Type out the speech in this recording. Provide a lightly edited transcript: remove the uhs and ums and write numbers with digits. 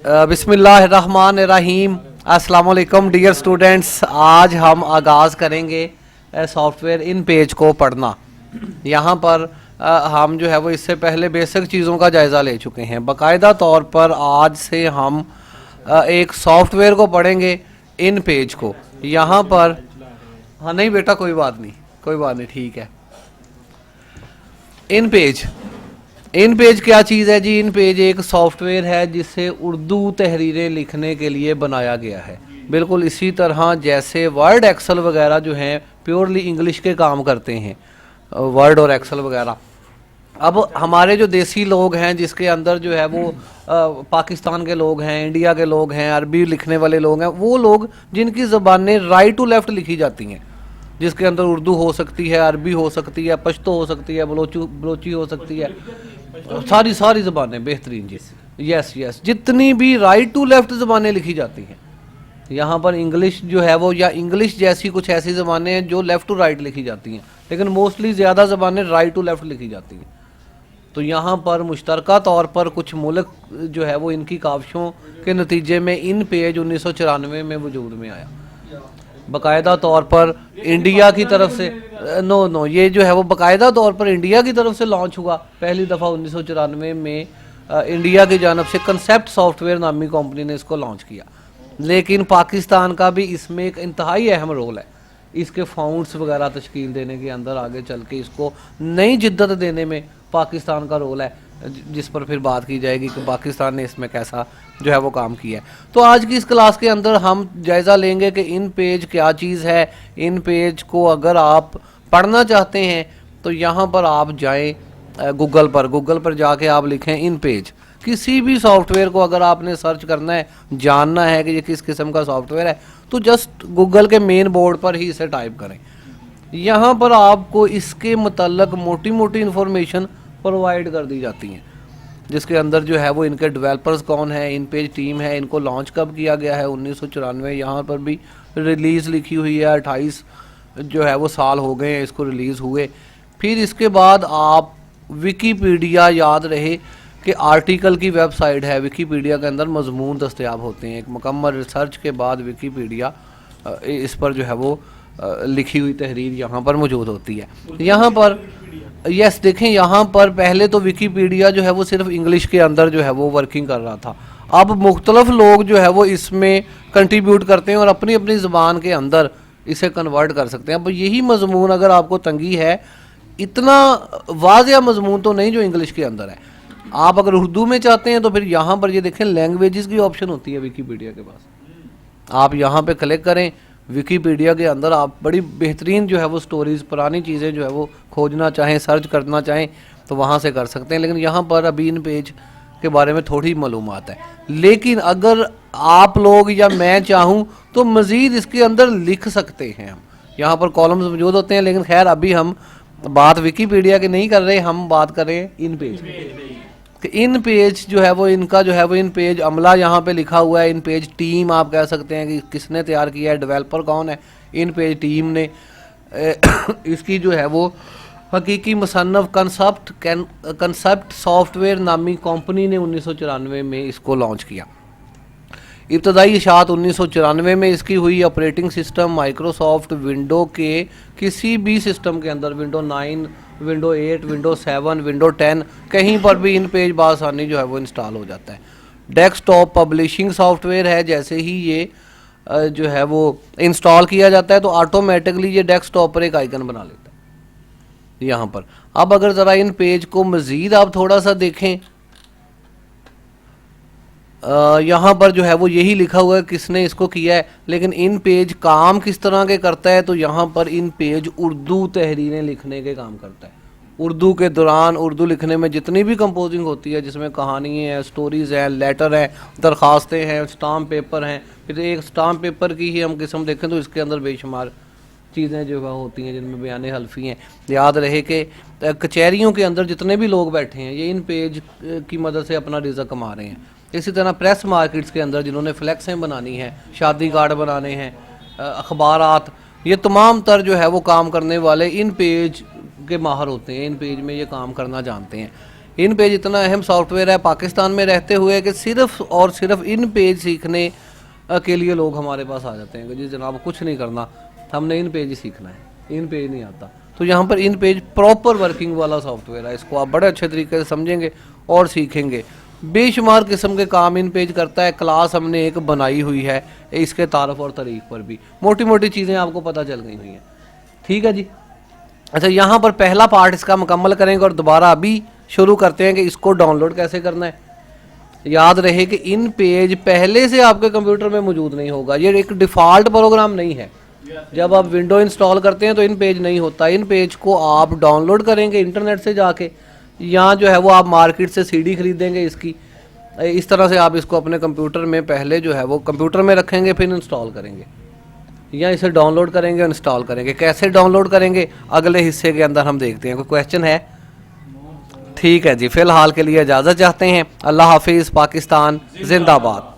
बिस्मिल्लाहिर्रहमानिर्रहीम। अस्सलाम वालेकुम डियर स्टूडेंट्स, आज हम आगाज़ करेंगे सॉफ्टवेयर इन पेज को पढ़ना। यहाँ पर हम जो है वो इससे पहले बेसिक चीज़ों का जायज़ा ले चुके हैं। बाकायदा तौर पर आज से हम एक सॉफ्टवेयर को पढ़ेंगे, इन पेज को। यहाँ पर हाँ नहीं बेटा, कोई बात नहीं, ठीक है। इन पेज क्या चीज़ है जी? इन पेज एक सॉफ्टवेयर है जिसे उर्दू तहरीरें लिखने के लिए बनाया गया है। बिल्कुल इसी तरह जैसे वर्ड एक्सेल वगैरह जो हैं प्योरली इंग्लिश के काम करते हैं, वर्ड और एक्सेल वगैरह। अब हमारे जो देसी लोग हैं जिसके अंदर जो है वो पाकिस्तान के लोग हैं, इंडिया के लोग हैं, अरबी लिखने वाले लोग हैं, वो लोग जिनकी ज़बानें राइट टू लेफ़्ट लिखी जाती हैं, जिसके अंदर उर्दू हो सकती है, अरबी हो सकती है, पश्तो हो सकती है, बलोची हो सकती है, सारी ज़बानें बेहतरीन जी। यस, जितनी भी राइट टू लेफ़्ट ज़बानें लिखी जाती हैं, यहाँ पर इंग्लिश जो है वो, या इंग्लिश जैसी कुछ ऐसी ज़बानें हैं जो लेफ़्ट टू राइट लिखी जाती हैं, लेकिन मोस्टली ज़्यादा ज़बानें राइट टू लेफ़्ट लिखी जाती हैं। तो यहाँ पर मुश्तरका तौर पर कुछ मुल्क जो है वो इनकी काविशों के नतीजे में इन पेज 1994 में वजूद में आया। बाकायदा तौर पर इंडिया की तरफ से ये जो है वो बाकायदा तौर पर इंडिया की तरफ से लॉन्च हुआ पहली दफ़ा 1994 में। इंडिया की जानब से कंसेप्ट सॉफ्टवेयर नामी कंपनी ने इसको लॉन्च किया, लेकिन पाकिस्तान का भी इसमें एक इंतहाई अहम रोल है। इसके फाउंड्स वगैरह तश्कील देने के अंदर, आगे चल के इसको नई जिद्दत देने में पाकिस्तान का रोल है, जिस पर फिर बात की जाएगी कि पाकिस्तान ने इसमें कैसा जो है वो काम किया है। तो आज की इस क्लास के अंदर हम जायज़ा लेंगे कि इन पेज क्या चीज़ है। इन पेज को अगर आप पढ़ना चाहते हैं तो यहाँ पर आप जाएं गूगल पर जाके आप लिखें इन पेज। किसी भी सॉफ्टवेयर को अगर आपने सर्च करना है, जानना है कि ये किस किस्म का सॉफ्टवेयर है, तो जस्ट गूगल के मेन बोर्ड पर ही इसे टाइप करें। यहाँ पर आपको इसके मतलब मोटी मोटी इन्फॉर्मेशन प्रोवाइड कर दी जाती हैं, जिसके अंदर जो है वो इनके डेवलपर्स कौन है, इन पेज टीम है, इनको लॉन्च कब किया गया है 1994। यहाँ पर भी रिलीज़ लिखी हुई है, 28 जो है वो साल हो गए हैं इसको रिलीज़ हुए। फिर इसके बाद आप विकीपीडिया, याद रहे कि आर्टिकल की वेबसाइट है, विकीपीडिया के अंदर मजमून दस्तयाब होते हैं। एक मुकम्मल रिसर्च के बाद विकीपीडिया इस पर जो है वो लिखी हुई तहरीर यहाँ पर मौजूद होती है। यहाँ पर यस देखें, यहाँ पर पहले तो विकीपीडिया जो है वो सिर्फ इंग्लिश के अंदर जो है वो वर्किंग कर रहा था। अब मुख्तलिफ लोग जो है वो इसमें कंट्रीब्यूट करते हैं और अपनी अपनी ज़बान के अंदर इसे कन्वर्ट कर सकते हैं। अब यही मजमून अगर आपको तंगी है, इतना वाज़िया मजमून तो नहीं जो इंग्लिश के अंदर है, आप अगर उर्दू में चाहते हैं तो फिर यहाँ पर ये देखें लैंग्वेजेस की ऑप्शन होती है विकीपीडिया के पास। आप यहाँ पे क्लिक करें, विकीपीडिया के अंदर आप बड़ी बेहतरीन जो है वो स्टोरीज़, पुरानी चीज़ें जो है वो खोजना चाहें, सर्च करना चाहें तो वहाँ से कर सकते हैं। लेकिन यहाँ पर अभी इन पेज के बारे में थोड़ी मालूमात है। लेकिन अगर आप लोग या मैं चाहूँ तो मज़ीद इसके अंदर लिख सकते हैं हम। यहाँ पर कॉलम्स मौजूद होते हैं, लेकिन खैर अभी हम बात विकीपीडिया की नहीं कर रहे, हम बात करें इन पेज कि इन पेज जो है वो इनका जो है वो इन पेज अमला यहाँ पे लिखा हुआ है। इन पेज टीम आप कह सकते हैं कि किसने तैयार किया है, डेवलपर कौन है, इन पेज टीम ने। इसकी जो है वो हकीकी मुसन्नफ कंसेप्ट सॉफ्टवेयर नामी कंपनी ने 1994 में इसको लॉन्च किया। इब्तदाई इशात 1994 में इसकी हुई। ऑपरेटिंग सिस्टम माइक्रोसॉफ्ट विंडो के किसी भी सिस्टम के अंदर, विंडो 9, विंडो 8, विंडो 7, विंडो 10, कहीं पर भी इन पेज बासानी जो है वो इंस्टॉल हो जाता है। डेस्कटॉप पब्लिशिंग सॉफ्टवेयर है, जैसे ही ये जो है वो इंस्टॉल किया जाता है तो ऑटोमेटिकली ये डेस्कटॉप पर एक आइकन बना लेता है यहाँ पर। अब अगर ज़रा इन पेज को मज़ीद आप थोड़ा सा देखें, यहाँ पर जो है वो यही लिखा हुआ है किसने इसको किया है, लेकिन इन पेज काम किस तरह के करता है तो यहाँ पर इन पेज उर्दू तहरीरें लिखने के काम करता है। उर्दू के दौरान उर्दू लिखने में जितनी भी कंपोजिंग होती है, जिसमें कहानी है, स्टोरीज़ हैं, लेटर हैं, दरख्वास्तें हैं, स्टाम्प पेपर हैं। फिर एक स्टाम्प पेपर की ही हम किस्म देखें तो इसके अंदर बेशुमार चीज़ें जो है होती हैं जिनमें बयान हल्फी हैं। याद रहे कि कचहरियों के अंदर जितने भी लोग बैठे हैं ये इन पेज की मदद से अपना रिज़्क कमा रहे हैं। इसी तरह प्रेस मार्केट्स के अंदर जिन्होंने फ्लैक्सें बनानी हैं, शादी कार्ड बनाने हैं, अखबारात, ये तमाम तर जो है वो काम करने वाले इन पेज के माहर होते हैं, इन पेज में ये काम करना जानते हैं। इन पेज इतना अहम सॉफ्टवेयर है पाकिस्तान में रहते हुए कि सिर्फ और सिर्फ इन पेज सीखने के लिए लोग हमारे पास आ जाते हैं कि जी जनाब कुछ नहीं करना, हमने इन पेज ही सीखना है, इन पेज नहीं आता। तो यहाँ पर इन पेज प्रॉपर वर्किंग वाला सॉफ्टवेयर है, इसको आप बड़े अच्छे तरीके से समझेंगे और सीखेंगे। बेशुमार किस्म के काम इन पेज करता है। क्लास हमने एक बनाई हुई है इसके तारफ़ और तरीक़ पर भी, मोटी मोटी चीज़ें आपको पता चल गई हुई हैं। ठीक है जी। अच्छा, यहाँ पर पहला पार्ट इसका मुकम्मल करेंगे और दोबारा अभी शुरू करते हैं कि इसको डाउनलोड कैसे करना है। याद रहे कि इन पेज पहले से आपके कंप्यूटर में मौजूद नहीं होगा, ये एक डिफ़ॉल्ट प्रोग्राम नहीं है। जब आप विंडो इंस्टॉल करते हैं तो इन पेज नहीं होता, इन पेज को आप डाउनलोड करेंगे इंटरनेट से जाके, या जो है वो आप मार्केट से सीडी खरीदेंगे इसकी। इस तरह से आप इसको अपने कंप्यूटर में पहले जो है वो कंप्यूटर में रखेंगे, फिर इंस्टॉल करेंगे या इसे डाउनलोड करेंगे, इंस्टॉल करेंगे। कैसे डाउनलोड करेंगे अगले हिस्से के अंदर हम देखते हैं। कोई क्वेश्चन है? ठीक है जी, फ़िलहाल के लिए इजाज़त चाहते हैं। अल्लाह हाफिज़, पाकिस्तान जिंदाबाद।